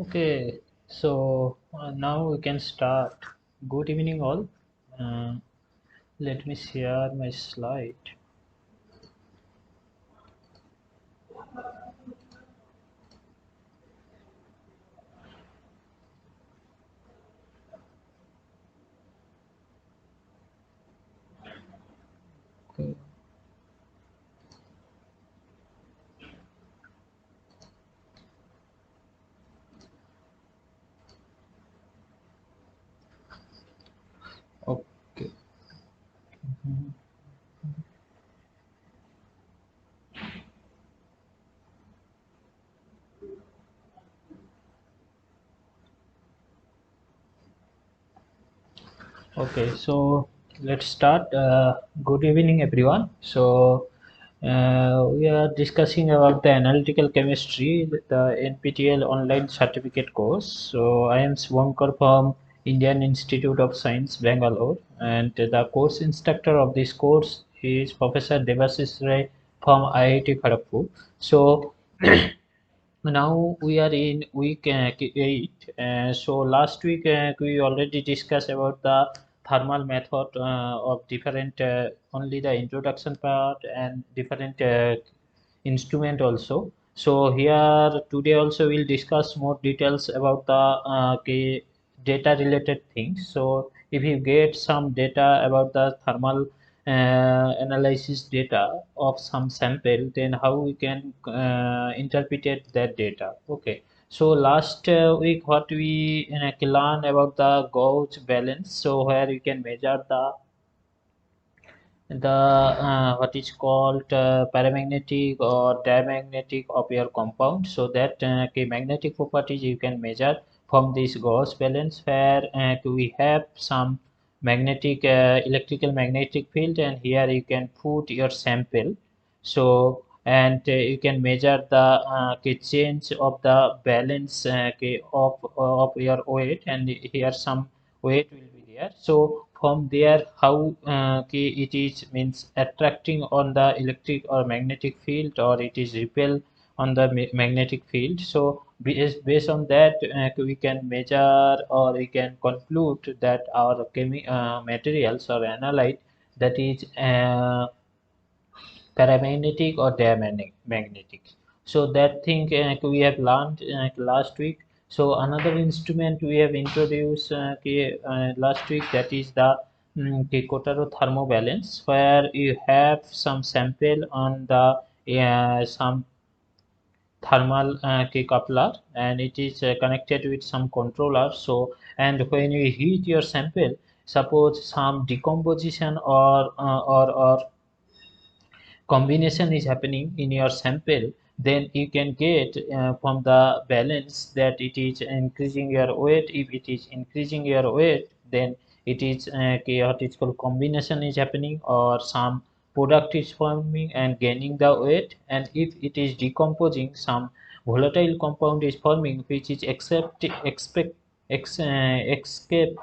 Okay, so now we can start. Good evening, all. Uh, Let me share my slide. Okay. Okay. Mhm. Okay, so let's start. Good evening, everyone. We are discussing about the analytical chemistry, the NPTEL online certificate course. So, I am Swankar from Indian Institute of Science, Bangalore, and the course instructor of this course is Professor Devashish Ray from IIT Kharagpur. So, now we are in week 8. So last week we already discussed about the thermal method of different, only the introduction part and different instrument also. So here today also we'll discuss more details about the data related things. So if you get some data about the thermal analysis data of some sample, then how we can interpret that data. Okay, so last week what we learn about the gauge balance, so where you can measure the what is called paramagnetic or diamagnetic of your compound, so that magnetic properties you can measure from this Gauss balance, where we have some magnetic electrical magnetic field, and here you can put your sample. So and you can measure the change of the balance of your weight, and here some weight will be there. So from there how it is means attracting on the electric or magnetic field, or it is repel on the magnetic field. So based on that we can measure, or we can conclude that our materials or analyte, that is paramagnetic or diamagnetic. So that thing we have learned last week. So another instrument we have introduced last week, that is the Kotaro thermobalance, where you have some sample on the some thermal coupler, and it is connected with some controller. So and when you heat your sample, suppose some decomposition or combination is happening in your sample, then you can get from the balance that it is increasing your weight. If it is increasing your weight, then it is what is called combination is happening, or some product is forming and gaining the weight. And if it is decomposing, some volatile compound is forming, which is escape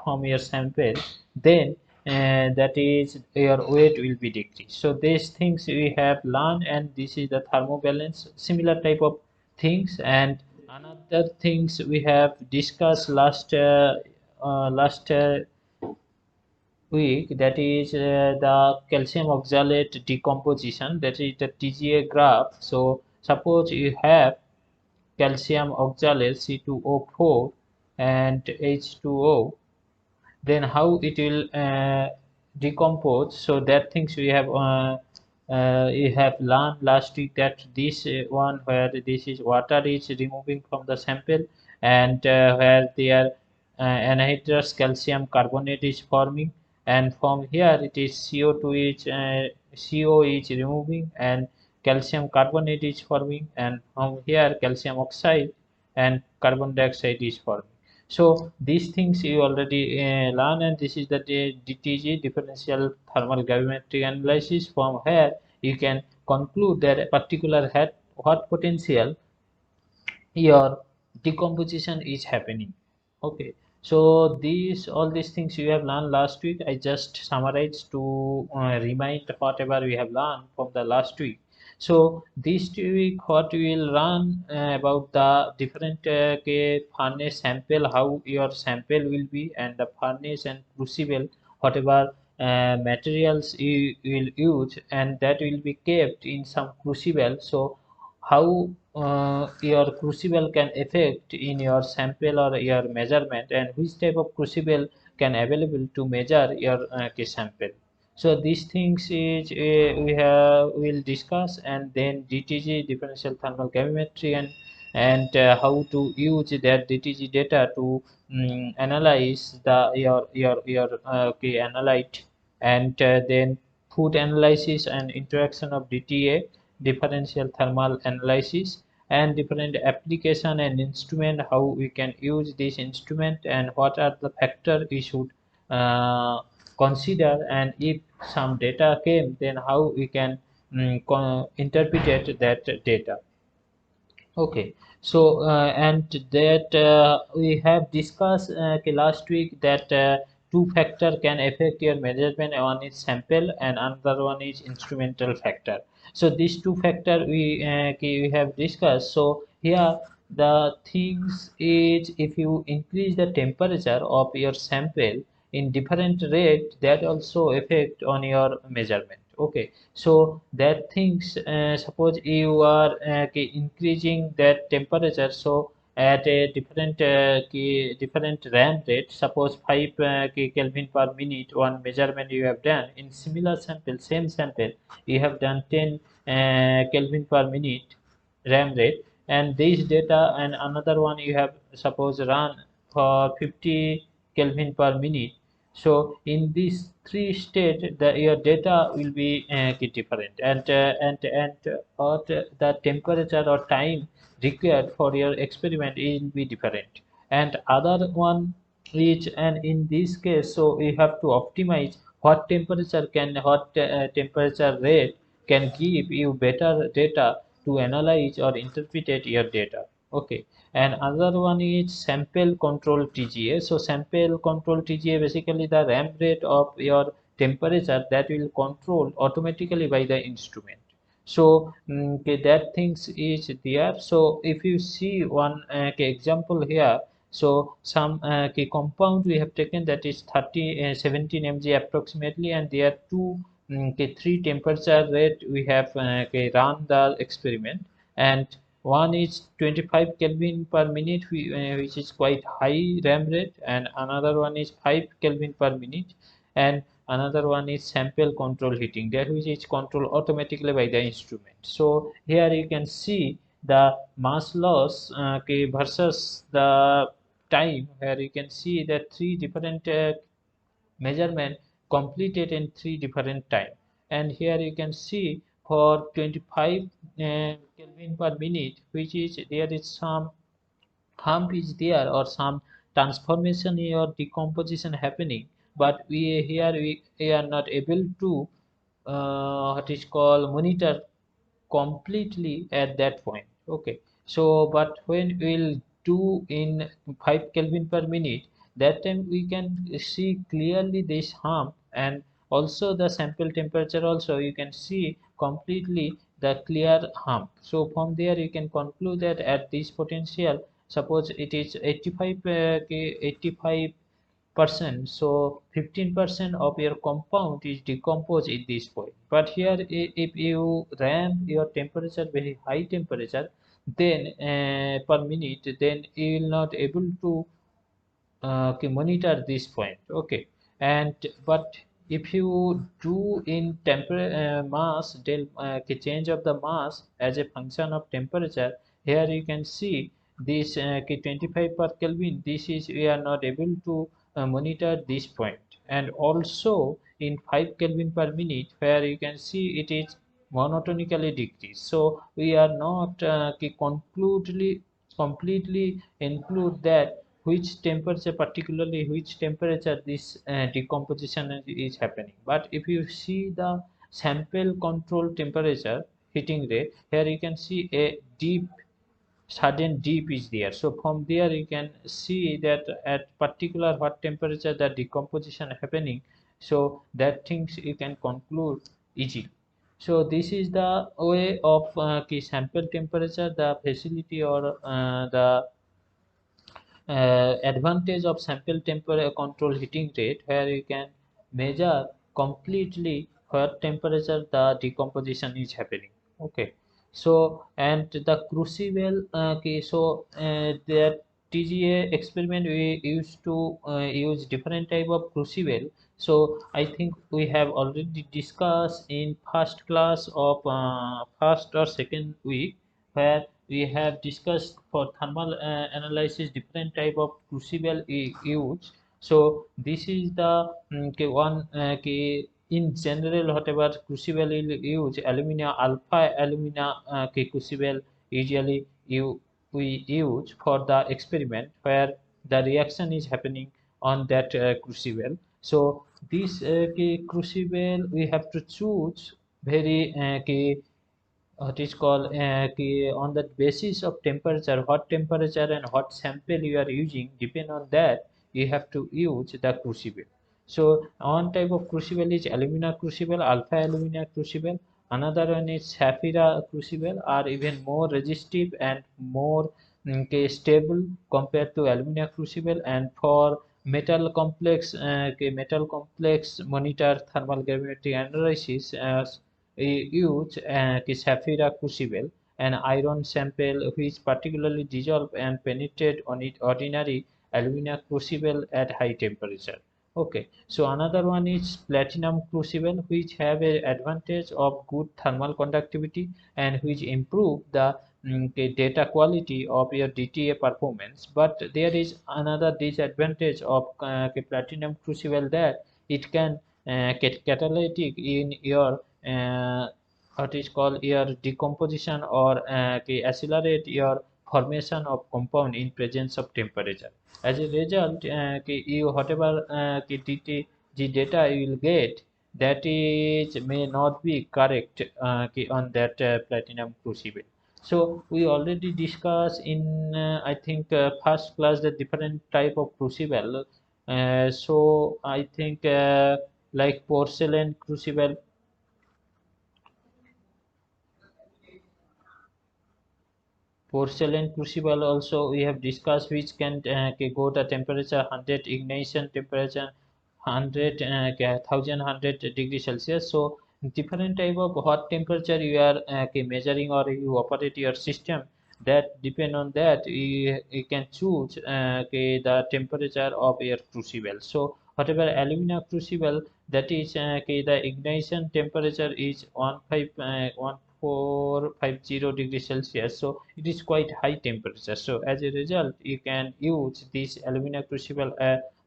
from your sample, then that is your weight will be decreased. So these things we have learned, and this is the thermobalance, similar type of things. And another things we have discussed last week, that is the calcium oxalate decomposition, that is the TGA graph. So suppose you have calcium oxalate C2O4 and H2O, then how it will decompose. So that things we have learned last week, that this one, where this is water is removing from the sample, and where their anhydrous calcium carbonate is forming, and from here it is CO2 is CO is removing, and calcium carbonate is forming, and from here calcium oxide and carbon dioxide is forming. So these things you already learn, and this is the DTG, differential thermal gravimetry analysis. From here you can conclude that a particular had what potential your decomposition is happening. Okay, so these all these things you have learned last week. I just summarized to remind whatever we have learned from the last week. So this week what we will run about the different furnace sample, how your sample will be, and the furnace and crucible, whatever materials you will use, and that will be kept in some crucible. So how your crucible can affect in your sample or your measurement, and which type of crucible can available to measure your sample. So these things is we'll discuss, and then DTG, differential thermal gravimetry, and how to use that DTG data to analyze the your analyte, and then food analysis and interaction of DTA, differential thermal analysis, and different application and instrument, how we can use this instrument, and what are the factor we should uh, consider, and if some data came, then how we can interpret that data. Okay, so and that we have discussed last week that two factor can affect your measurement. One is sample, and another one is instrumental factor. So these two factor we have discussed. So here the things is, if you increase the temperature of your sample in different rate, that also affect on your measurement. Okay, so that things, suppose you are increasing that temperature, so at a different RAM rate, suppose 5 Kelvin per minute, one measurement you have done in similar sample, same sample, you have done 10 Kelvin per minute RAM rate, and this data, and another one you have suppose run for 50 Kelvin per minute. So in these three state, your data will be different, and the temperature or time required for your experiment will be different. And other one is, and in this case, so we have to optimize what temperature rate can give you better data to analyze or interpret your data. Okay, and another one is sample control TGA. So sample control TGA, basically the ramp rate of your temperature that will control automatically by the instrument. So okay, that things is there. So if you see one example here, so some compound we have taken, that is 17 mg approximately, and there are three temperature rate we have run the experiment, and one is 25 Kelvin per minute, which is quite high RAM rate, and another one is 5 Kelvin per minute, and another one is sample control heating, that which is controlled automatically by the instrument. So here you can see the mass loss versus the time, where you can see that three different measurement completed in three different time. And here you can see for 25 Kelvin per minute, which is there is some hump is there, or some transformation or decomposition happening, but we are not able to what is called monitor completely at that point. Okay, so but when we'll do in 5 Kelvin per minute, that time we can see clearly this hump, and also the sample temperature also you can see completely the clear hump. So from there you can conclude that at this potential, suppose it is 85 85%, so 15% of your compound is decomposed in this point. But here if you ram your temperature very high temperature, then per minute, then you will not able to okay, monitor this point. Okay, and but if you do in mass del change of the mass as a function of temperature, here you can see this 25 per Kelvin, this is we are not able to monitor this point. And also in 5 Kelvin per minute, where you can see it is monotonically decreased, so we are not completely include that which temperature, particularly which temperature this decomposition is happening. But if you see the sample control temperature heating rate, here you can see a deep sudden dip is there. So from there you can see that at particular what temperature the decomposition happening, so that things you can conclude easily. So this is the way of key sample temperature, the facility or the advantage of sample temperature control heating rate, where you can measure completely what temperature the decomposition is happening. Okay, so and the crucible, okay, so that TGA experiment we used to use different type of crucible. So I think we have already discussed in first class of first or second week, where we have discussed for thermal analysis different type of crucible used. So this is the one in general whatever crucible will use alumina, alpha alumina crucible usually we use for the experiment, where the reaction is happening on that crucible. So this crucible we have to choose very what is called on the basis of temperature, what temperature and what sample you are using, depend on that you have to use the crucible. So one type of crucible is alumina crucible, alpha alumina crucible. Another one is sapphire crucible, are even more resistive and more stable compared to alumina crucible. And for metal complex monitor thermal gravimetric analysis, use sapphire crucible, an iron sample which particularly dissolve and penetrate on it ordinary alumina crucible at high temperature. Okay, so another one is platinum crucible, which have a advantage of good thermal conductivity and which improve the data quality of your DTA performance. But there is another disadvantage of platinum crucible, that it can catalytic in your what is called your decomposition, or accelerate your formation of compound in presence of temperature. As a result, you whatever the data you will get, that is may not be correct on that platinum crucible. So we already discussed in I think first class the different type of crucible. So I think like porcelain crucible. Porcelain crucible also we have discussed, which can go the temperature 100, ignition temperature 100, 1100 degrees Celsius. So different type of hot temperature you are measuring or you operate your system, that depend on that you can choose the temperature of your crucible. So whatever alumina crucible, that is the ignition temperature is 1450 degrees Celsius. So it is quite high temperature. So as a result, you can use this alumina crucible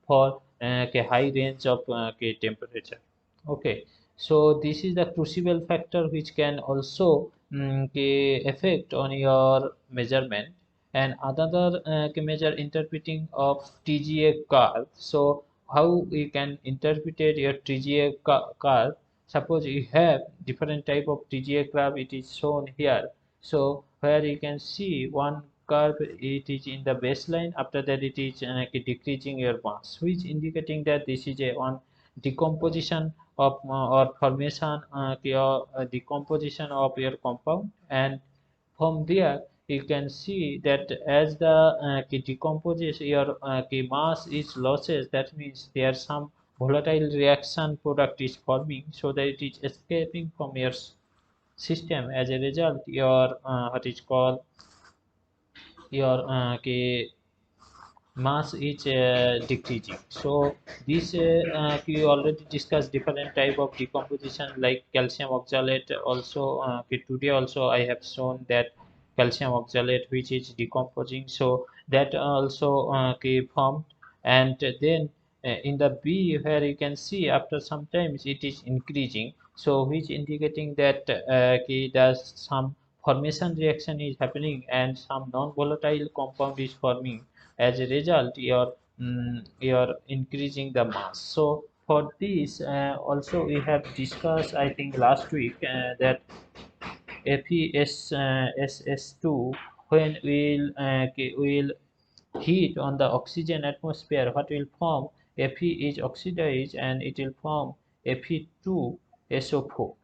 for high range of temperature. Okay, so this is the crucible factor which can also affect on your measurement. And another measure interpreting of TGA curve. So how we can interpret your TGA curve? Suppose you have different type of TGA curve, it is shown here. So where you can see one curve, it is in the baseline, after that it is decreasing your mass, which indicating that this is a one decomposition of or formation your decomposition of your compound. And from there you can see that as the decomposes your mass is losses, that means there some volatile reaction product is forming, so that it is escaping from your system. As a result, your what is called your mass is decreasing. So this we already discussed different type of decomposition like calcium oxalate. Also today also I have shown that calcium oxalate which is decomposing. So that also formed. And then in the B, where you can see after sometimes it is increasing, so which indicating that there's some formation reaction is happening and some non-volatile compound is forming. As a result, you're increasing the mass. So for this also we have discussed I think last week that FeSS2, when will heat on the oxygen atmosphere, what will form, Fe is oxidized and it will form Fe2SO4.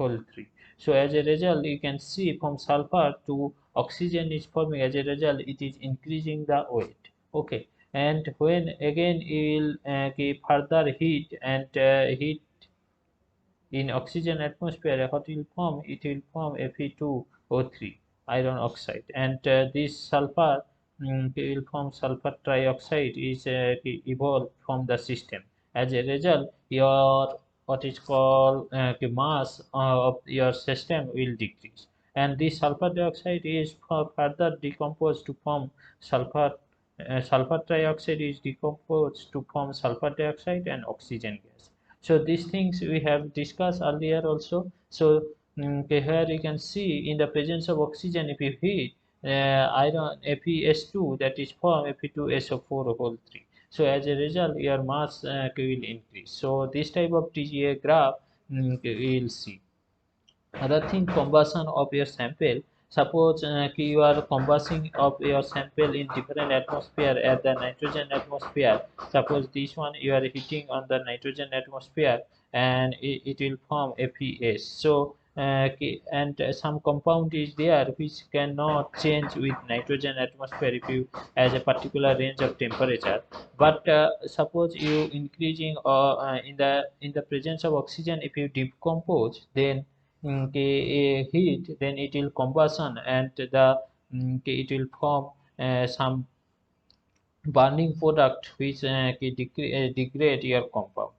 whole 3. So as a result, you can see from sulfur to oxygen is forming. As a result, it is increasing the weight. Okay, and when again you will give further heat and heat in oxygen atmosphere, what will form? It will form Fe2O3, iron oxide, and this sulfur will form sulfur trioxide is evolved from the system. As a result, your what is called the mass of your system will decrease, and this sulfur dioxide is further decomposed to form sulfur. Sulfur trioxide is decomposed to form sulfur dioxide and oxygen gas. So these things we have discussed earlier also. So okay, here you can see in the presence of oxygen, if you heat iron FeS2, that is form Fe2SO4 whole 3. So as a result, your mass will increase. So this type of TGA graph we will see. Other thing, combustion of your sample. Suppose you are combusting of your sample in different atmosphere at the nitrogen atmosphere. Suppose this one you are heating on the nitrogen atmosphere, and it will form FeS. So and some compound is there which cannot change with nitrogen atmosphere if you as a particular range of temperature. But suppose you increasing in the presence of oxygen, if you decompose, then heat, then it will combustion, and it will form some burning product which degrade your compound.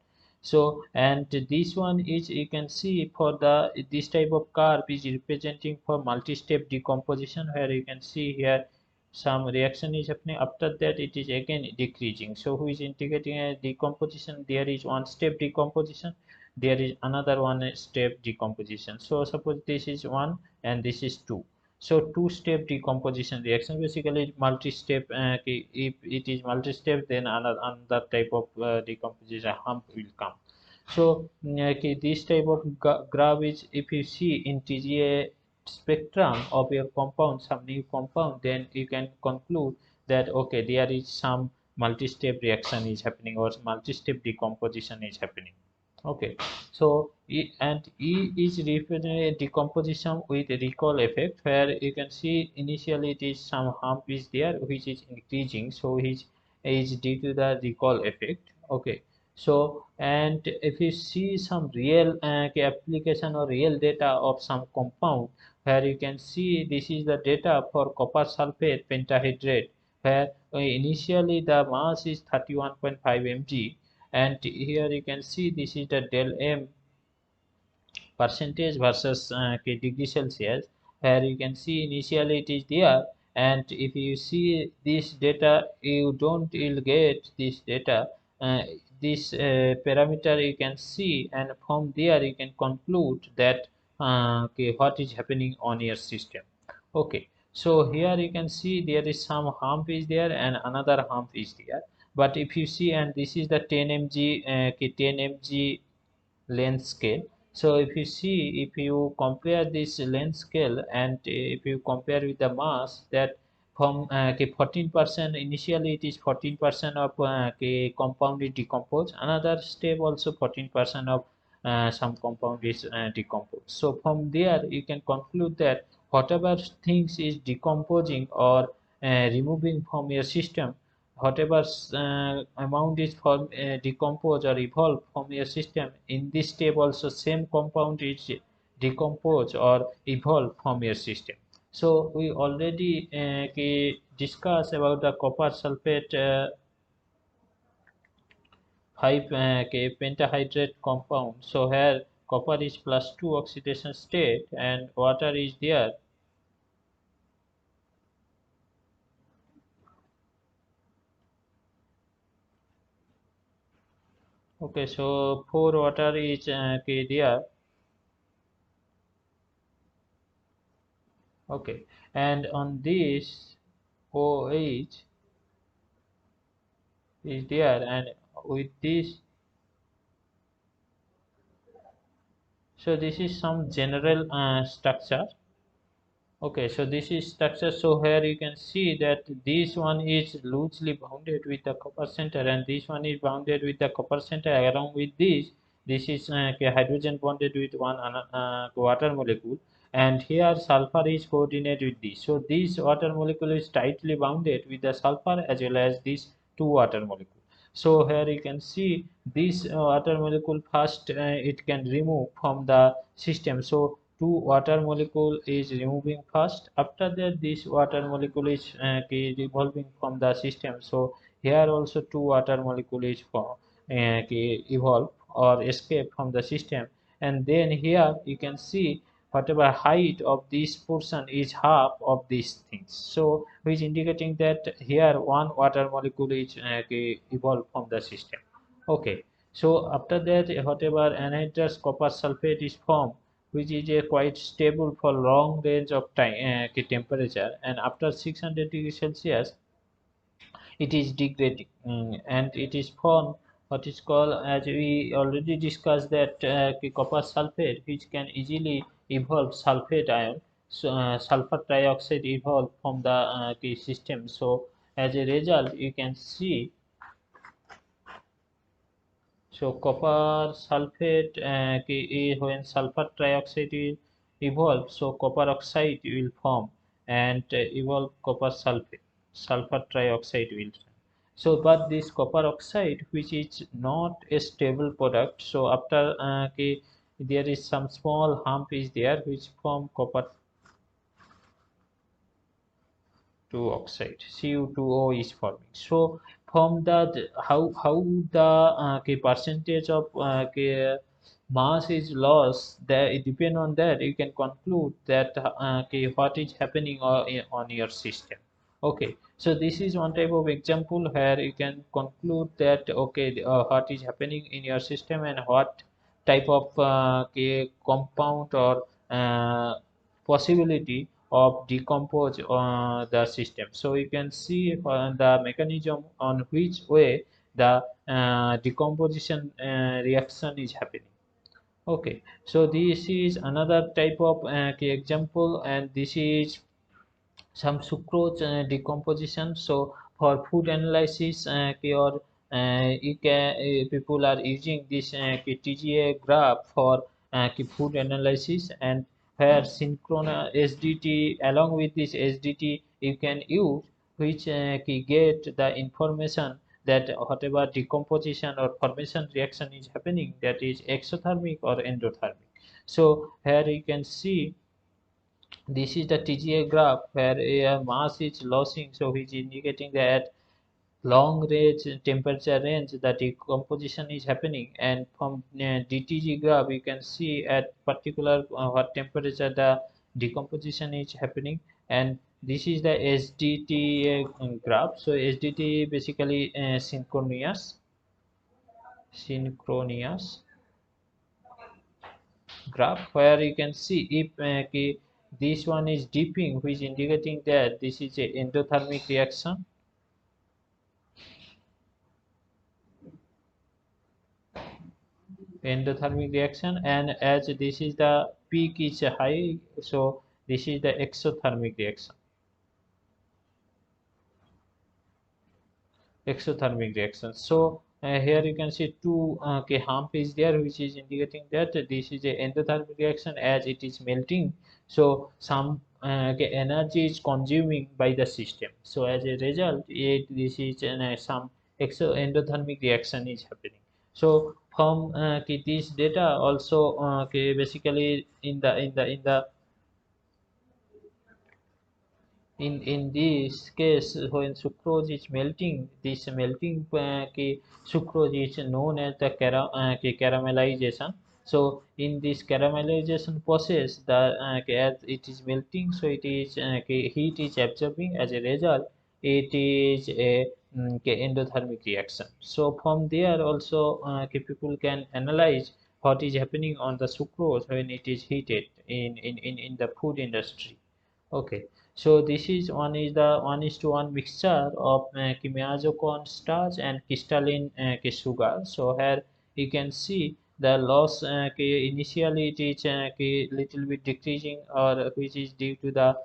So and this one is, you can see for the this type of curve is representing for multi-step decomposition, where you can see here some reaction is happening, after that it is again decreasing. So who is indicating a decomposition? There is one step decomposition, there is another one step decomposition. So suppose this is one and this is two. So two-step decomposition reaction, basically multi-step. If it is multi-step, then another type of decomposition hump will come. So this type of graph is, if you see in TGA spectrum of your compound, some new compound, then you can conclude that okay, there is some multi-step reaction is happening, or multi-step decomposition is happening. Okay, so and E is represented decomposition with recall effect, where you can see initially it is some hump is there which is increasing, so which is due to the recall effect. Okay, so and if you see some real application or real data of some compound, where you can see this is the data for copper sulfate pentahydrate, where initially the mass is 31.5 mg, and here you can see this is the del m percentage versus degree Celsius, where you can see initially it is there, and if you see this data, you don't will get this data, this parameter you can see, and from there you can conclude that what is happening on your system. Okay, so here you can see there is some hump is there and another hump is there. But if you see, and this is the 10 mg 10 mg length scale. So if you see, if you compare this length scale, and if you compare with the mass, that from 14%, initially it is 14% of compound is decomposed, another step also 14% of some compound is decomposed. So from there you can conclude that whatever things is decomposing or removing from your system, whatever amount is for decompose or evolve from your system, in this step also same compound is decompose or evolve from your system. So we already discussed about the copper sulfate 5 pentahydrate compound. So here copper is +2 oxidation state and water is there. Okay, so 4 water is there. Okay, and on this OH is there, and with this, so this is some general structure. Okay, so this is structure. So here you can see that this one is loosely bounded with the copper center, and this one is bounded with the copper center. Along with this, this is hydrogen bonded with one water molecule, and here sulfur is coordinated with this. So this water molecule is tightly bounded with the sulfur as well as these two water molecules. So here you can see this water molecule first it can remove from the system. So two water molecule is removing first. After that, this water molecule is revolving from the system. So here also two water molecule is evolve or escape from the system, and then here you can see whatever height of this portion is half of these things, so which indicating that here one water molecule is evolved from the system. Okay, so after that whatever anhydrous copper sulfate is formed, which is a quite stable for long range of time temperature, and after 600 degrees Celsius it is degrading, and it is formed what is called, as we already discussed, that copper sulfate which can easily evolve sulfate ion, so sulfur trioxide evolve from the system. So as a result you can see, so copper sulfate when sulfur trioxide will evolve, so copper oxide will form and evolve copper sulfate. Sulfur trioxide will form. So, but this copper oxide, which is not a stable product, so after there is some small hump is there which form copper 2 oxide, Cu2O is forming. So from the how the percentage of mass is lost, that it depend on that you can conclude that what is happening on your system. Okay, so this is one type of example where you can conclude that okay, what is happening in your system and what type of compound or possibility of decompose the system. So you can see the mechanism on which way the decomposition reaction is happening. Okay, so this is another type of example, and this is some sucrose decomposition. So for food analysis, your you can people are using this TGA graph for food analysis, and where synchronous SDT along with this SDT you can use, which get the information that whatever decomposition or formation reaction is happening, that is exothermic or endothermic. So here you can see this is the TGA graph where a mass is losing, so which is indicating that long range temperature range the decomposition is happening, and from DTG graph you can see at particular what temperature the decomposition is happening, and this is the SDT graph. So SDT basically synchronous graph, where you can see if this one is dipping, which indicating that this is a endothermic reaction, and as this is the peak is high, so this is the exothermic reaction. Exothermic reaction. So here you can see two hump is there, which is indicating that this is a endothermic reaction as it is melting. So some energy is consuming by the system. So as a result, this is some endothermic reaction is happening. So from this data also basically in this case, when sucrose is melting, this melting sucrose is known as the caramelization. So in this caramelization process, the as it is melting, so it is heat is absorbing. As a result, it is a endothermic reaction. So from there also people can analyze what is happening on the sucrose when it is heated in the food industry. Okay, so this is the 1:1 mixture of chimiazocone starch and crystalline sugar. So here you can see the loss initially it is little bit decreasing, or which is due to the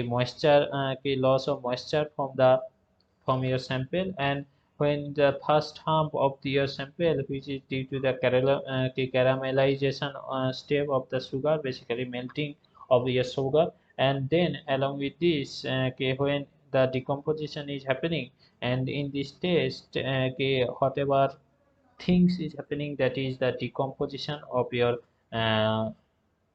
moisture loss of moisture from your sample, and when the first hump of the your sample, which is due to the caramelization step of the sugar, basically melting of your sugar, and then along with this, when the decomposition is happening, and in this test, whatever things is happening, that is the decomposition of your uh,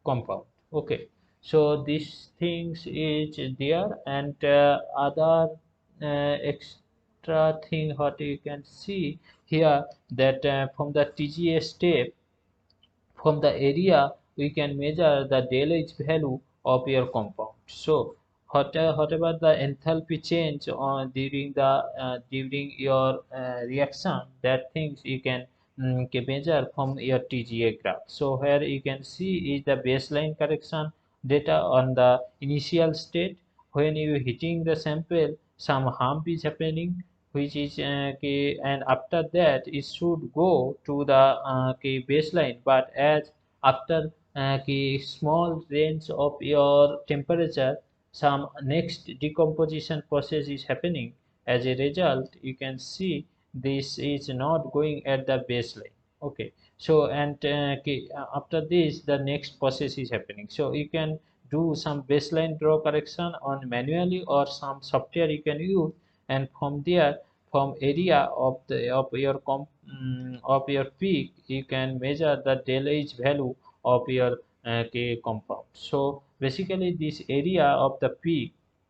compound. Okay, so these things is there, and other extra thing what you can see here, that from the TGA step, from the area we can measure the del H value of your compound. So whatever the enthalpy change during the during your reaction, that things you can measure from your TGA graph. So here you can see is the baseline correction data on the initial state. When you hitting the sample, some hump is happening, which is and after that it should go to the baseline, but as after small range of your temperature, some next decomposition process is happening. As a result, you can see this is not going at the baseline. Okay, so and after this the next process is happening, so you can do some baseline draw correction on manually, or some software you can use, and from there, from area of your peak, you can measure the del H value of your compound. So basically this area of the peak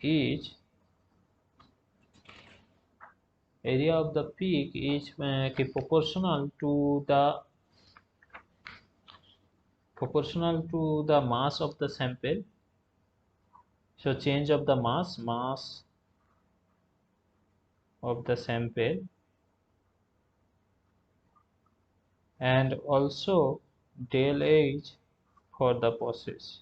is proportional to the mass of the sample. So change of the mass of the sample, and also del H for the process.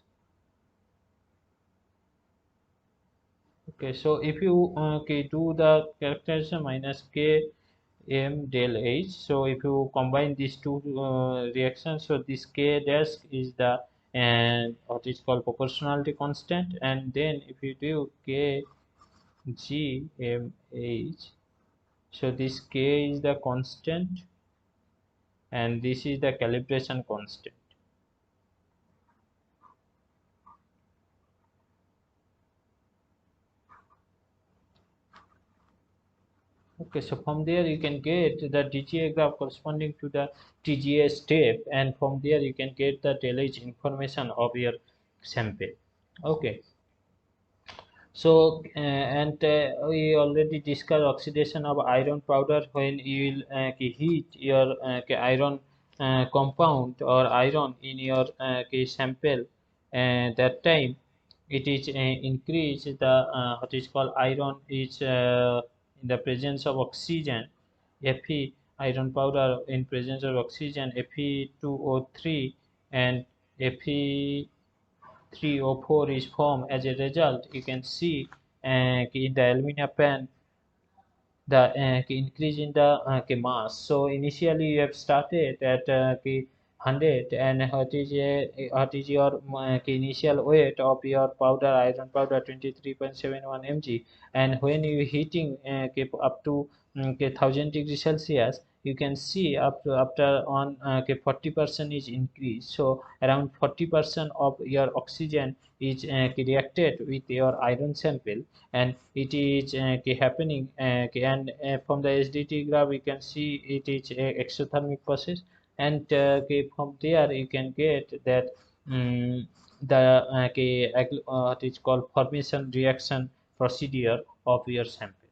Okay, so if you do the characterization minus k m del H, so if you combine these two reactions, so this k dash is the and what is called proportionality constant, and then if you do k g m h, so this k is the constant, and this is the calibration constant. Okay, so from there you can get the DGA graph corresponding to the TGA step, and from there you can get the tillage information of your sample. Okay, so and we already discussed oxidation of iron powder. When you will heat your iron compound or iron in your sample, that time it is increase the what is called iron is in the presence of oxygen, Fe, iron powder in presence of oxygen, Fe2O3, and Fe3O4 is formed. As a result, you can see in the alumina pan the increase in the mass. So initially you have started at 100, and what is your initial weight of your powder, iron powder, 23.71 mg, and when you heating up to 1000 degrees Celsius, you can see up to after on 40% is increased. So around 40% of your oxygen is reacted with your iron sample, and it is happening, and from the SDT graph we can see it is a exothermic process, and from there you can get that the what is called formation reaction procedure of your sample.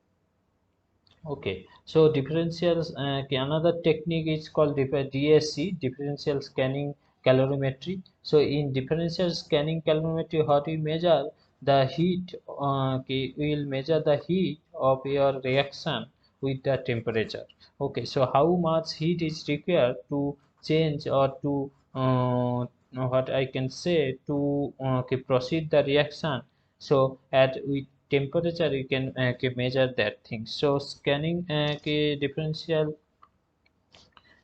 Okay, so differentials, another technique is called DSC, differential scanning calorimetry. So in differential scanning calorimetry, how do you measure the heat? We will measure the heat of your reaction with the temperature. Okay, so how much heat is required to change, or to what I can say, to proceed the reaction. So at with temperature you can measure that thing. So scanning differential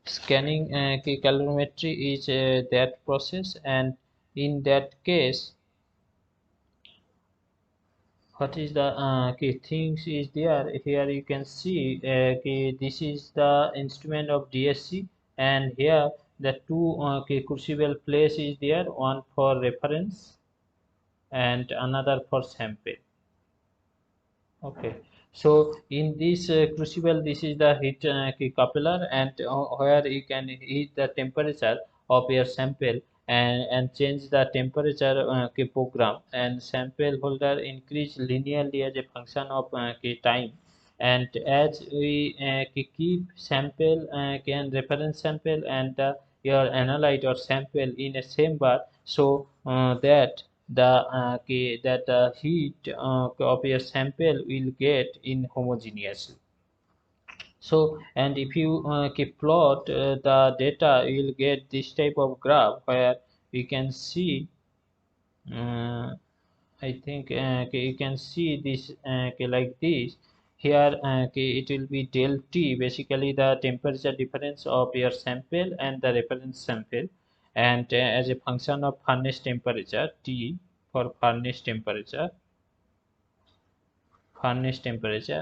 scanning calorimetry is that process, and in that case what is the key things is there here. You can see this is the instrument of DSC, and here the two crucible place is there, one for reference and another for sample. Okay, so in this crucible, this is the heat coupler, and where you can heat the temperature of your sample and change the temperature program, and sample holder increase linearly as a function of time. And as we keep sample can reference sample and your analyte or sample in a same bar, so that the heat of your sample will get in homogeneously. So, and if you keep plot the data, you will get this type of graph where we can see. Uh, I think you can see this like this. Here it will be del T, basically the temperature difference of your sample and the reference sample, and as a function of furnace temperature T for furnace temperature,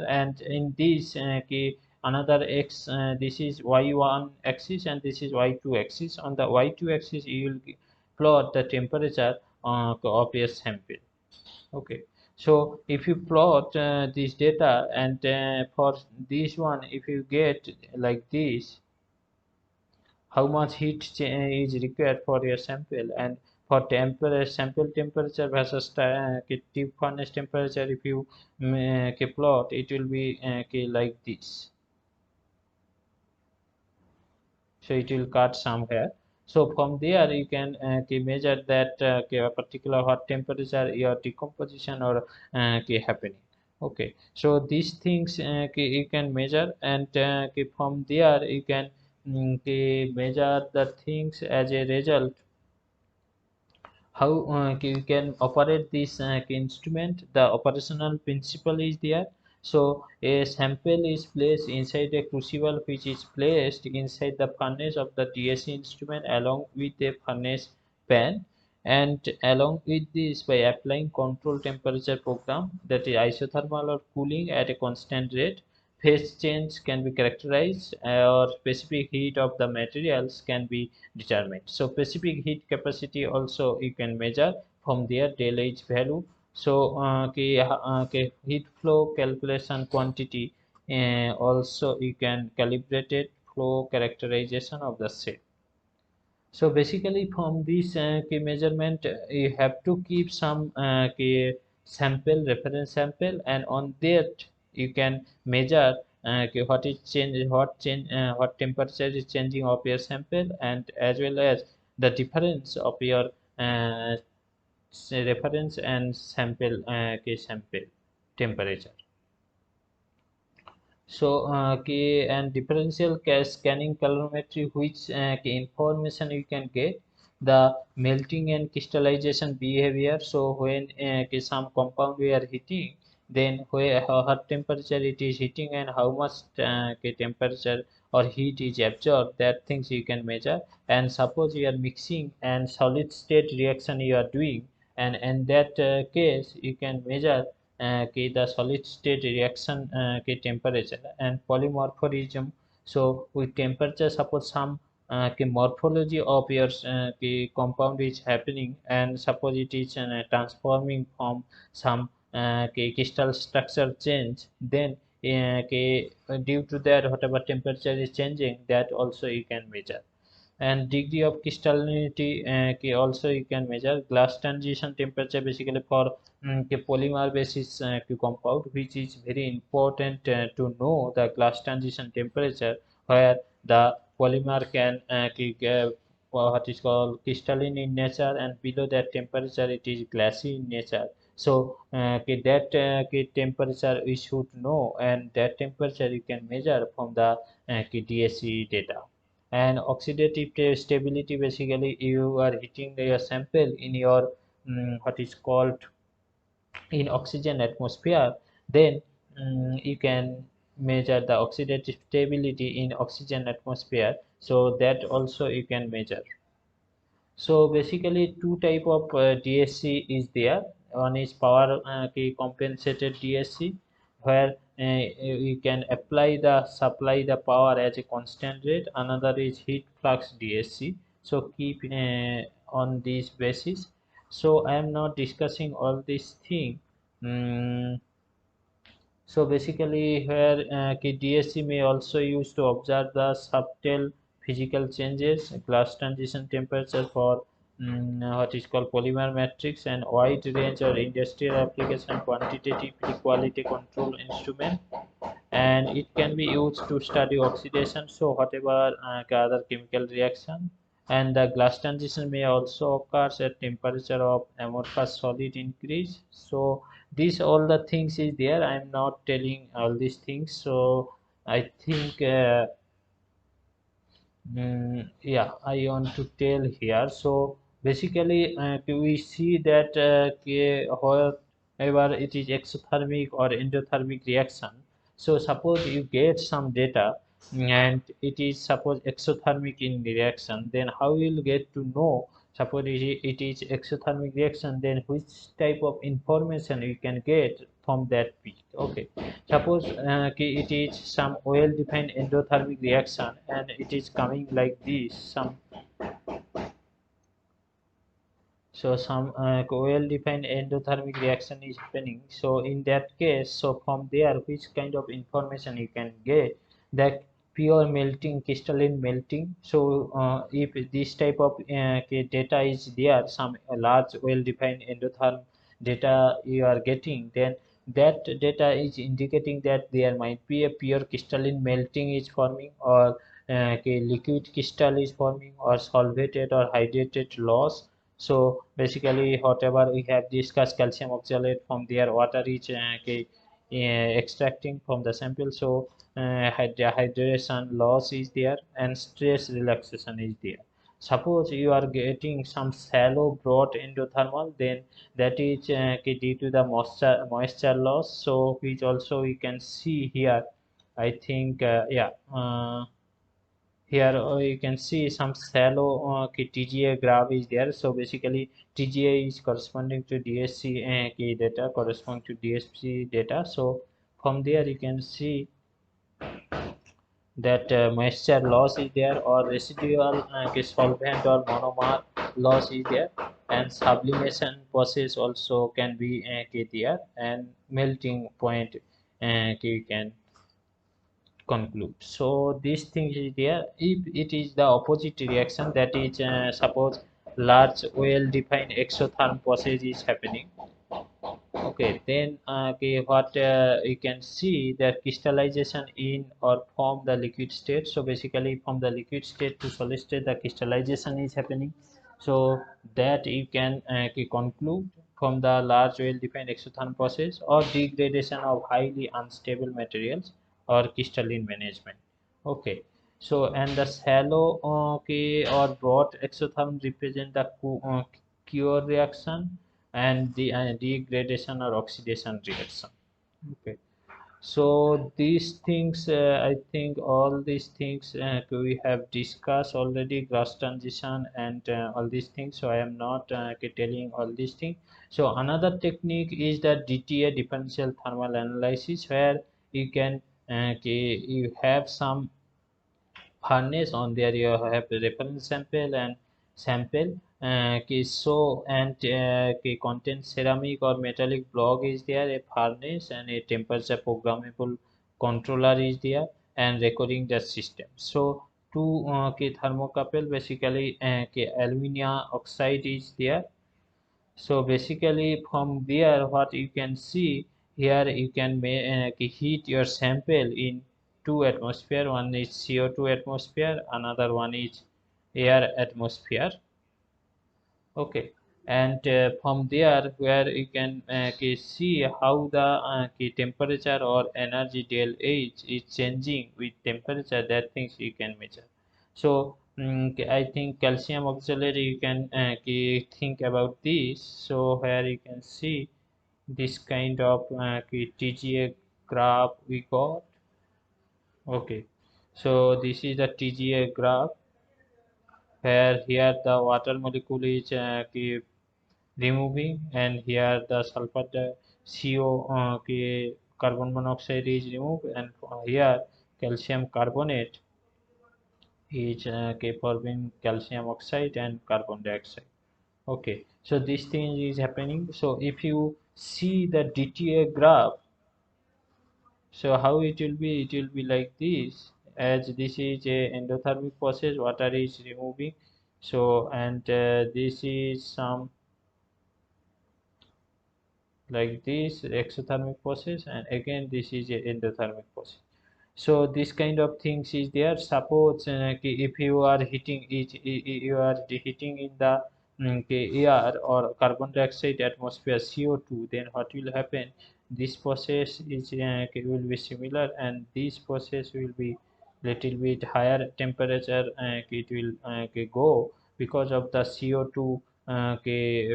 and in this another x, this is y1 axis and this is y2 axis. On the y2 axis you will plot the temperature of your sample. Okay, so if you plot this data, and for this one if you get like this, how much heat is required for your sample, and for temperature, sample temperature versus tip furnace temperature, if you plot, it will be like this. So it will cut somewhere. So from there you can measure that a particular hot temperature your decomposition or happening. Okay, so these things you can measure, and from there you can measure the things as a result. How you can operate this instrument, the operational principle is there. So a sample is placed inside a crucible which is placed inside the furnace of the DSC instrument along with a furnace pan, and along with this, by applying control temperature program, that is isothermal or cooling at a constant rate, phase change can be characterized, or specific heat of the materials can be determined. So specific heat capacity also you can measure from their del H value. So heat flow calculation quantity also you can calibrate it, flow characterization of the cell. So basically from this key measurement, you have to keep some key sample, reference sample, and on that you can measure what is change, what temperature is changing of your sample, and as well as the difference of your reference and sample key sample temperature. So, and differential scanning calorimetry, which information you can get the melting and crystallization behavior. So, when some compound we are heating, then where hot temperature it is heating and how much temperature or heat is absorbed, that things you can measure. And suppose you are mixing and solid state reaction you are doing, and in that case you can measure the solid state reaction temperature and polymorphism. So with temperature, suppose some morphology of your compound is happening, and suppose it is transforming from some crystal structure change, then due to that whatever temperature is changing, that also you can measure. And degree of crystallinity also you can measure. Glass transition temperature, basically for polymer basis compound, which is very important to know the glass transition temperature, where the polymer can what is called crystalline in nature, and below that temperature it is glassy in nature. So that temperature we should know, and that temperature you can measure from the DSC data. And oxidative stability, basically you are heating your sample in your what is called in oxygen atmosphere, then you can measure the oxidative stability in oxygen atmosphere, so that also you can measure. So basically two type of DSC is there, one is power compensated DSC, where you can apply the supply the power as a constant rate. Another is heat flux DSC. So keep on this basis. So I am not discussing all these things. Mm, so basically here DSC may also use to observe the subtle physical changes, glass transition temperature for what is called polymer matrix, and wide range or industrial application quantitative quality control instrument, and it can be used to study oxidation, so whatever other chemical reaction. And the glass transition may also occurs at temperature of amorphous solid increase. So these all the things is there, I am not telling all these things. So I think yeah, I want to tell here. So basically, we see that wherever it is exothermic or endothermic reaction. So suppose you get some data and it is suppose exothermic in reaction, then how you will get to know? Suppose it is exothermic reaction, then which type of information you can get from that peak? Okay, suppose it is some well-defined endothermic reaction and it is coming like this. Some well-defined endothermic reaction is happening. So in that case, so from there, which kind of information you can get? That pure melting, crystalline melting. So if this type of data is there, some large well-defined endotherm data you are getting, then that data is indicating that there might be a pure crystalline melting is forming, or liquid crystal is forming, or solvated or hydrated loss. So basically, whatever we have discussed, calcium oxalate, from their water is extracting from the sample. So hydration loss is there and stress relaxation is there. Suppose you are getting some shallow broad endothermal, then that is due to the moisture loss. So which also we can see here. I think yeah. Here you can see some shallow TGA graph is there. So basically TGA is corresponding to DSC key data corresponding to DSC data. So from there you can see that moisture loss is there, or residual solvent or monomer loss is there, and sublimation process also can be there, and melting point you can conclude. So these things is there. If it is the opposite reaction, that is suppose large well defined exotherm process is happening. Okay, then what you can see that crystallization in or from the liquid state. So basically from the liquid state to solid state the crystallization is happening. So that you can conclude from the large well defined exotherm process, or degradation of highly unstable materials or crystalline management. Okay, so and the shallow or broad exotherm represent the cure reaction, and the degradation or oxidation reaction. Okay, so these things I think all these things we have discussed already, grass transition and all these things, so I am not telling all these things. So another technique is the DTA, differential thermal analysis, where you can you have some harness on there, you have the reference sample and sample so and contain ceramic or metallic block is there, a furnace and a temperature programmable controller is there, and recording the system. So two thermocouple, basically alumina oxide is there. So basically from there what you can see here, you can heat your sample in two atmosphere. One is CO2 atmosphere, another one is air atmosphere. Okay, and from there where you can see how the temperature or energy del H is changing with temperature, that things you can measure. So I think calcium oxalate you can think about this. So where you can see this kind of TGA graph we got. Okay, so this is the TGA graph, where here the water molecule is removing, and here the sulfur CO carbon monoxide is removed, and here calcium carbonate is forming calcium oxide and carbon dioxide. Okay, so this thing is happening. So if you see the DTA graph, so how it will be? It will be like this. As this is a endothermic process, water is removing. So and this is some like this exothermic process, and again this is a endothermic process. So this kind of things is there. Suppose if you are hitting you are hitting in the air or carbon dioxide atmosphere CO2, then what will happen? This process is will be similar, and this process will be little bit higher temperature. It will go because of the CO2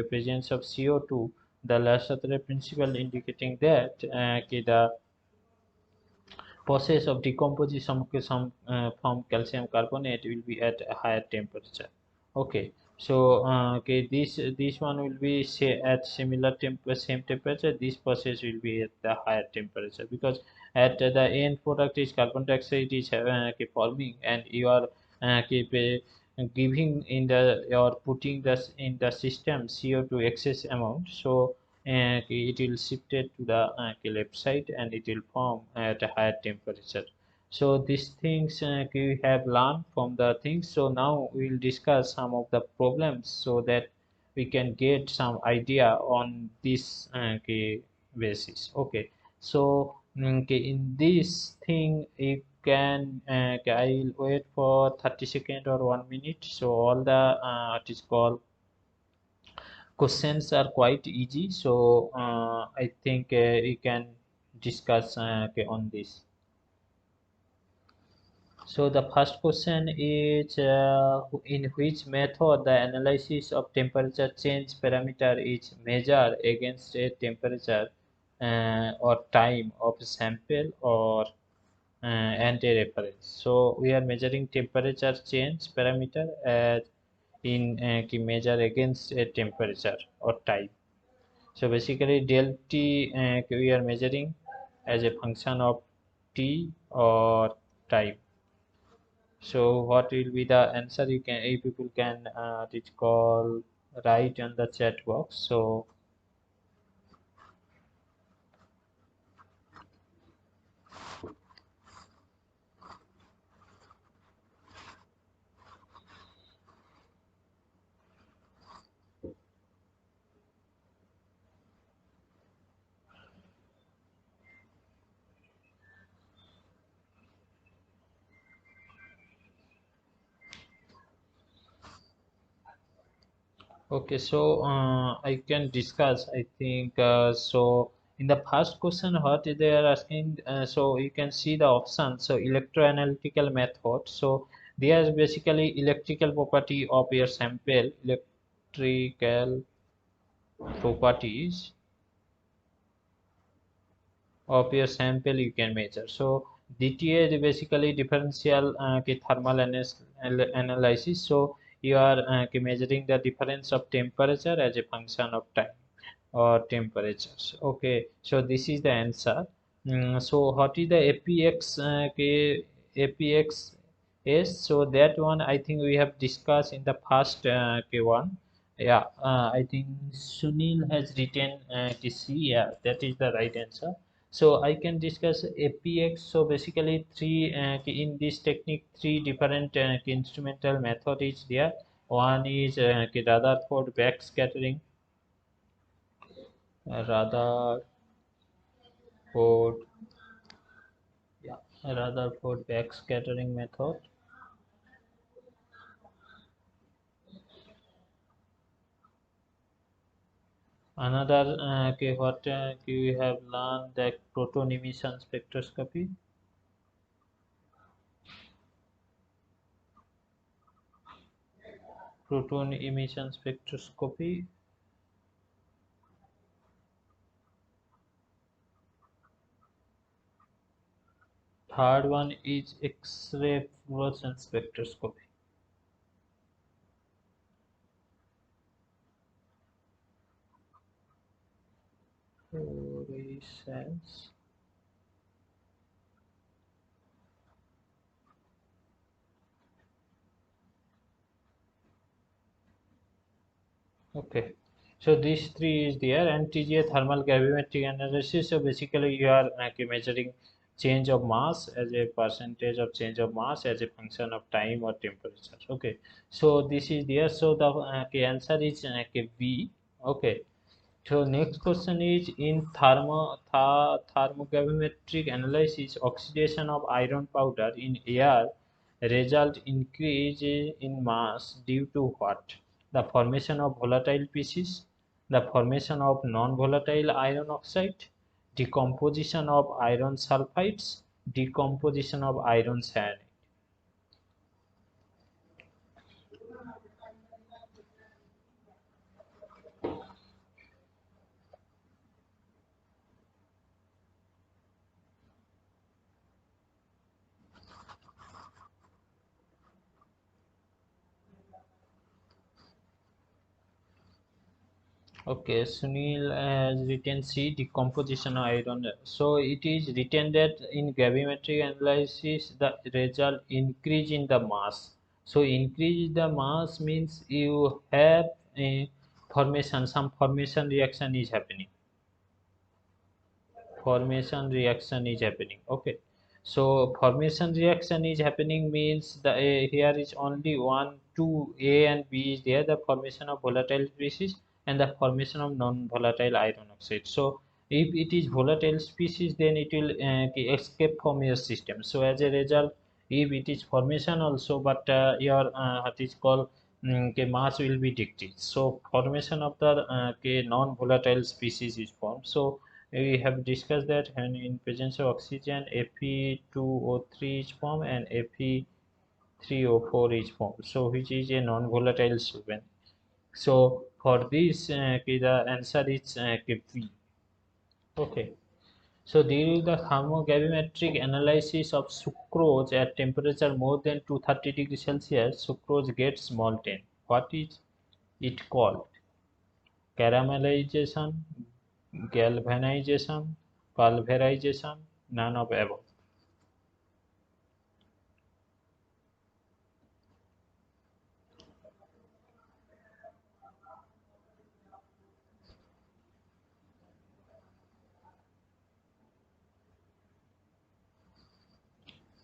presence of CO2, the Lasatre principle indicating that the process of decomposition from calcium carbonate will be at a higher temperature. Okay, so this one will be say at same temperature. This process will be at the higher temperature because at the end product is carbon dioxide is forming, and you are giving in the or putting this in the system CO2 excess amount. So it will shift it to the left side, and it will form at a higher temperature. So these things we have learned from the things. So now we will discuss some of the problems so that we can get some idea on this basis. Okay, so in this thing you can I'll wait for 30 seconds or 1 minute. So all the it is called questions are quite easy, so I think we can discuss on this. So the first question is in which method the analysis of temperature change parameter is measured against a temperature or time of sample or anti-reference. So we are measuring temperature change parameter as in measure against a temperature or time. So basically del T we are measuring as a function of T or time. So what will be the answer? You can, if people can it call write on the chat box. So okay, so I can discuss. I think so. In the first question, what they are asking, so you can see the option. So electroanalytical method. So there is basically electrical property of your sample, electrical properties of your sample you can measure. So DTA is basically differential thermal analysis. So you are measuring the difference of temperature as a function of time or temperatures. Okay, so this is the answer. So what is the APX APX is? So that one I think we have discussed in the past one. Yeah, I think Sunil has written TC. Yeah, that is the right answer. So I can discuss APX. So basically, in this technique, three different instrumental method is there. One is Rutherford backscattering, Rutherford, yeah, Rutherford backscattering method. Another what we have learned that proton emission spectroscopy. Proton emission spectroscopy. Third one is X-ray fluorescence spectroscopy. sense. Okay, so these three is there, and TGA thermal gravimetric analysis. So basically, you are measuring change of mass as a percentage of change of mass as a function of time or temperature. Okay, so this is there. So the answer is V. Okay. So next question is in thermogravimetric analysis, oxidation of iron powder in air result increase in mass due to what? The formation of volatile pieces, the formation of non-volatile iron oxide, decomposition of iron sulfides, decomposition of iron cyanide. Okay, Sunil has written C decomposition iron. So it is written that in gravimetric analysis the result increase in the mass. So increase the mass means you have a formation, some formation reaction is happening. Formation reaction is happening. Okay, so formation reaction is happening means the here is only one two A and B is there, the formation of volatile species and the formation of non-volatile iron oxide. So if it is volatile species, then it will escape from your system. So as a result, if it is formation also, but your what is called mass will be decreased. So formation of the non-volatile species is formed. So we have discussed that when in presence of oxygen, Fe2O3 is formed and Fe3O4 is formed. So which is a non-volatile solvent. So for this, the answer is V. Okay. So during the thermogravimetric analysis of sucrose at temperature more than 230 degrees Celsius, sucrose gets molten. What is it called? Caramelization, galvanization, pulverization, none of above.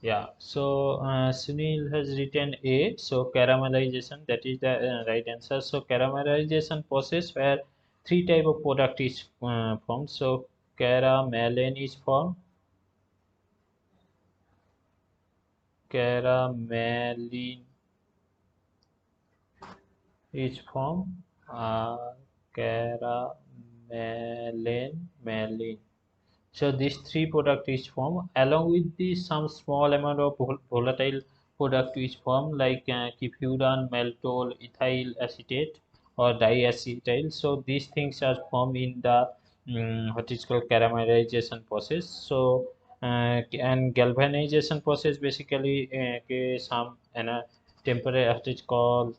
Yeah, so Sunil has written A, so caramelization, that is the right answer. So caramelization process where three type of product is formed. So caramelin is formed, caramelin is formed, uh, caramelin. So these three product is formed along with the some small amount of volatile product is formed like furan, maltol, ethyl acetate or diacetyl. So these things are formed in the what is called caramelization process. So and galvanization process basically some temperature what is called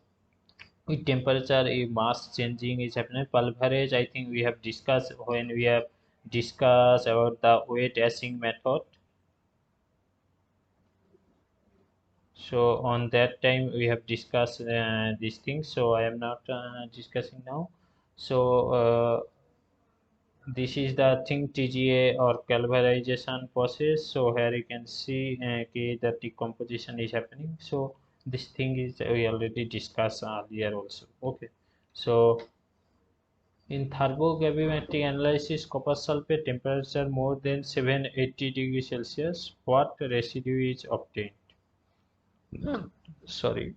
with temperature a mass changing is happening. Pulverage I think we have discussed when we have discussed about the weight acing method. So on that time we have discussed these things, so I am not discussing now. So this is the thing TGA or calvarization process. So here you can see the decomposition is happening. So this thing is we already discussed earlier also. Okay, so in thermogravimetric analysis, copper sulfate temperature more than 780 degrees Celsius, what residue is obtained? Sorry.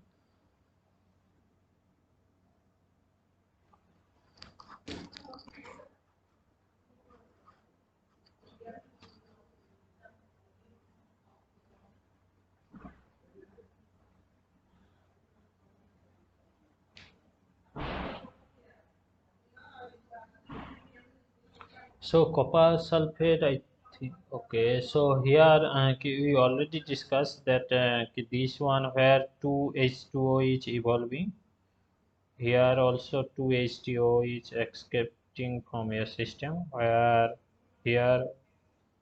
So copper sulfate, I think. Okay. So here we already discussed that this one where 2H2O is evolving. Here also 2H2O is escaping from your system. Where here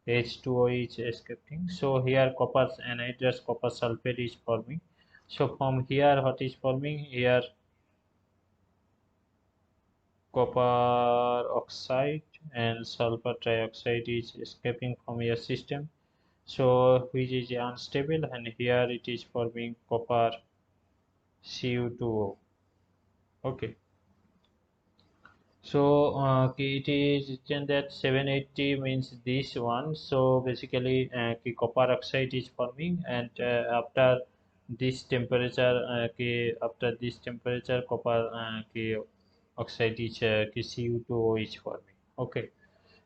H2O is escaping. So here copper anhydrous copper sulfate is forming. So from here what is forming? Here copper oxide and sulfur trioxide is escaping from your system, so which is unstable, and here it is forming copper Cu2O. Okay, so it is written that 780 means this one. So basically copper oxide is forming, and after this temperature after this temperature copper oxide is Cu2O is forming. Okay.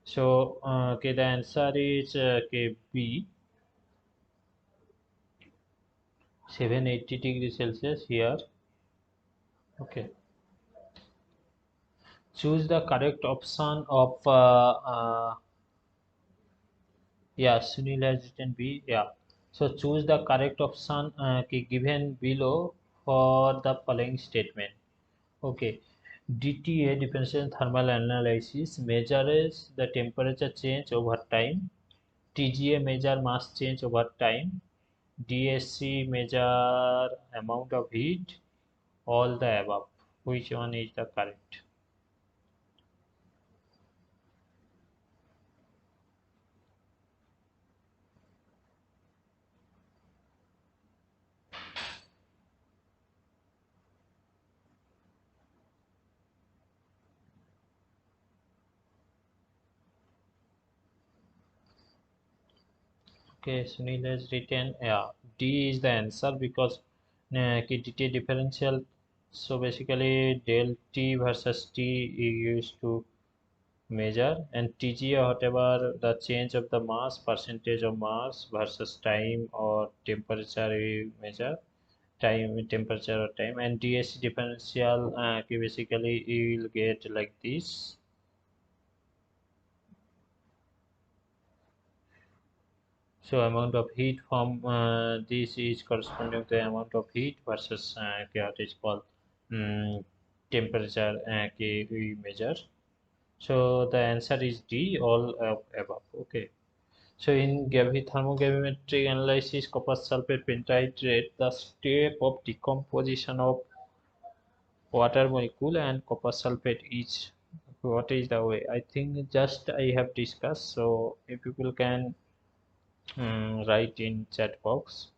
So, the answer is B, 780 degrees Celsius here. Okay. Choose the correct option of, yeah, Sunil has written B, yeah. So, choose the correct option given below for the following statement. Okay. DTA, differential thermal analysis, measures the temperature change over time. TGA measure mass change over time. DSC measure amount of heat, all the above. Which one is the correct? Okay, Sunil has written, yeah, D is the answer because DT differential. So basically, del T versus T is used to measure, and TG whatever the change of the mass, percentage of mass versus time or temperature we measure, time, temperature or time, and DSC differential basically you will get like this. So amount of heat from this is corresponding to the amount of heat versus what is called um, temperature we measure. So the answer is D, all of above. Okay. So in thermogravimetric analysis, copper sulfate pentahydrate, the step of decomposition of water molecule and copper sulfate is, what is the way? I think just I have discussed. So if people can write in chat box.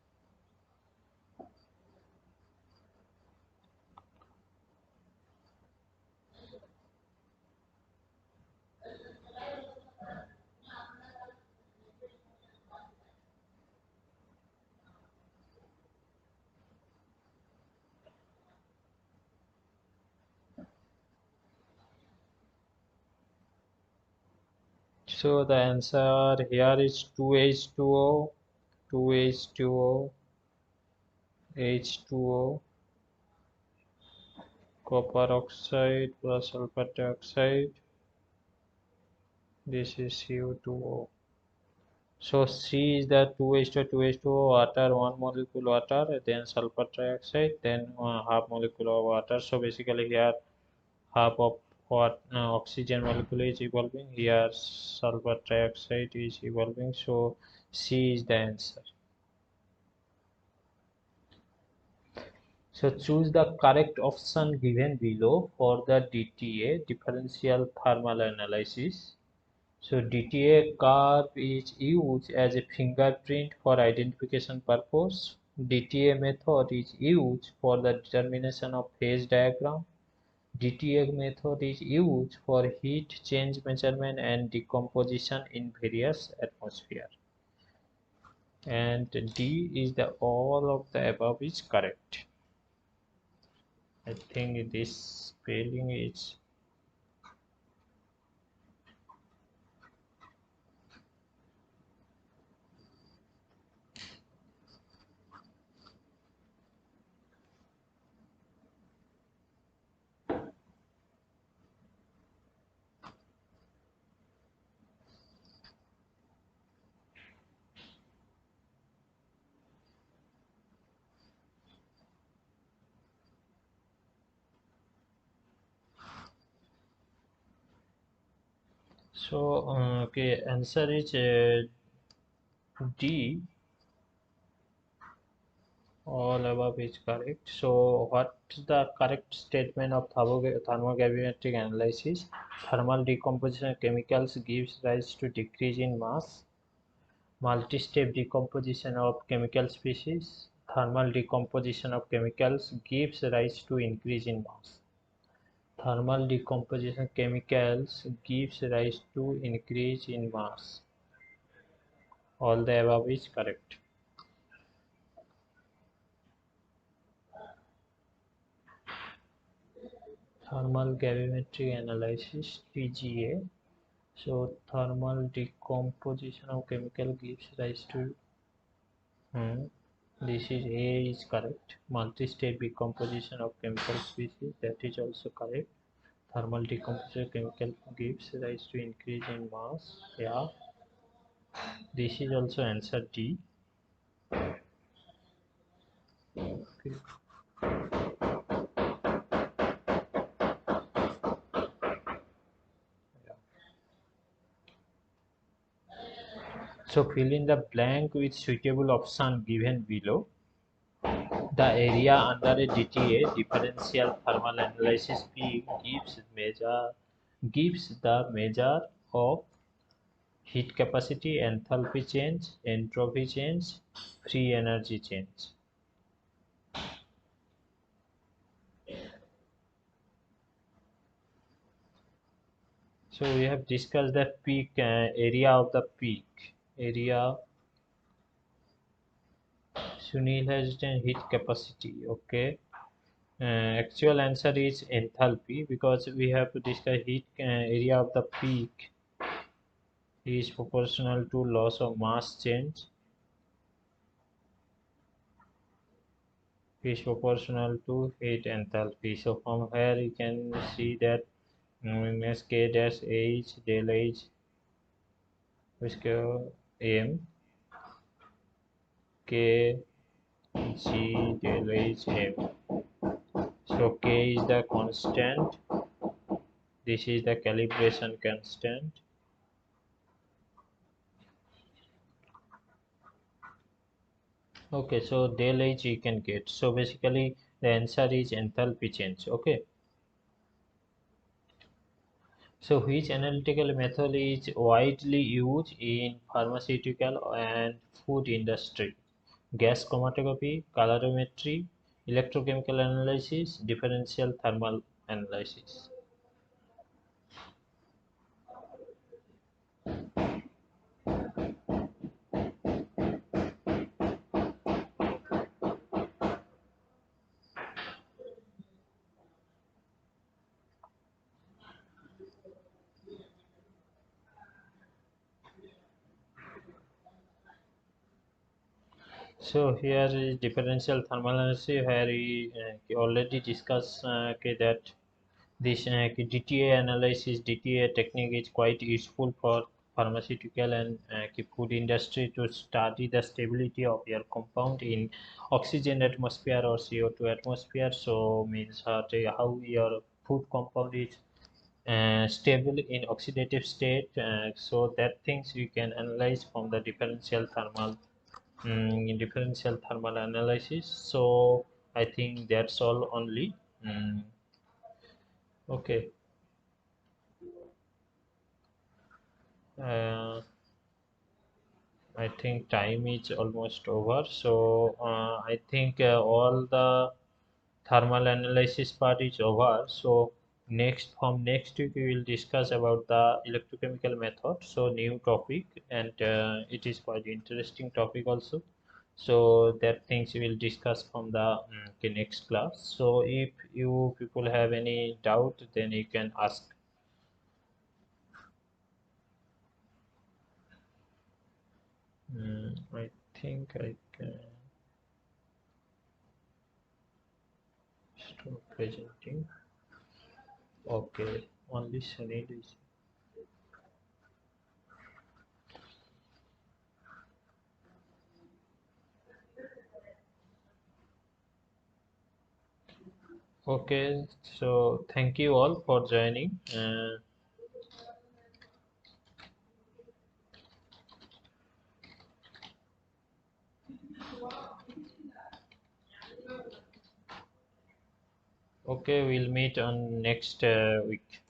So the answer here is 2H2O, 2H2O, H2O, copper oxide plus sulfur dioxide. This is CO2O. So C is the 2H2O water, one molecule water, then sulfur trioxide, then half molecule of water. So basically here half of what oxygen molecule is evolving, here sulfur trioxide is evolving. So C is the answer. So choose the correct option given below for the DTA, differential thermal analysis. So DTA curve is used as a fingerprint for identification purpose. DTA method is used for the determination of phase diagram. DTA method is used for heat change measurement and decomposition in various atmosphere. And D is the all of the above is correct. I think this spelling is. So, okay, answer is D. All above is correct. So, what's the correct statement of thermogravimetric analysis? Thermal decomposition of chemicals gives rise to decrease in mass. Multi-step decomposition of chemical species. Thermal decomposition of chemicals gives rise to increase in mass. Thermal decomposition of chemicals gives rise to increase in mass. All the above is correct. Thermal gravimetric analysis TGA. So thermal decomposition of chemical gives rise to this is A is correct. Multi-state decomposition of chemical species, that is also correct. Thermal decomposition of chemical gives rise to increase in mass. Yeah, this is also answer D. Okay. Yeah. So fill in the blank with suitable option given below. The area under a DTA differential thermal analysis P gives the measure of heat capacity, enthalpy change, entropy change, free energy change. So we have discussed the peak area of the peak. Area Sunil has done heat capacity. Okay. Actual answer is enthalpy because we have to discuss heat area of the peak is proportional to loss of mass change is proportional to heat enthalpy. So from here you can see that K dash H del H square M K G del H M. So K is the constant. This is the calibration constant. Okay, so del H you can get. So basically the answer is enthalpy change. Okay. So which analytical method is widely used in pharmaceutical and food industry? Gas chromatography, calorimetry, electrochemical analysis, differential thermal analysis. So here is differential thermal analysis where we already discussed okay, that this DTA analysis, DTA technique is quite useful for pharmaceutical and food industry to study the stability of your compound in oxygen atmosphere or CO2 atmosphere. So means how your food compound is stable in oxidative state. So that things you can analyze from the differential thermal analysis. So I think that's all only. Okay. Uh, I think time is almost over. So I think all the thermal analysis part is over. So next week we will discuss about the electrochemical method. So new topic and it is quite interesting topic also. So that things we will discuss from the next class. So if you people have any doubt, then you can ask. I think I can stop presenting. Okay, only Sunil is. Okay, so thank you all for joining. Okay, we'll meet on next week.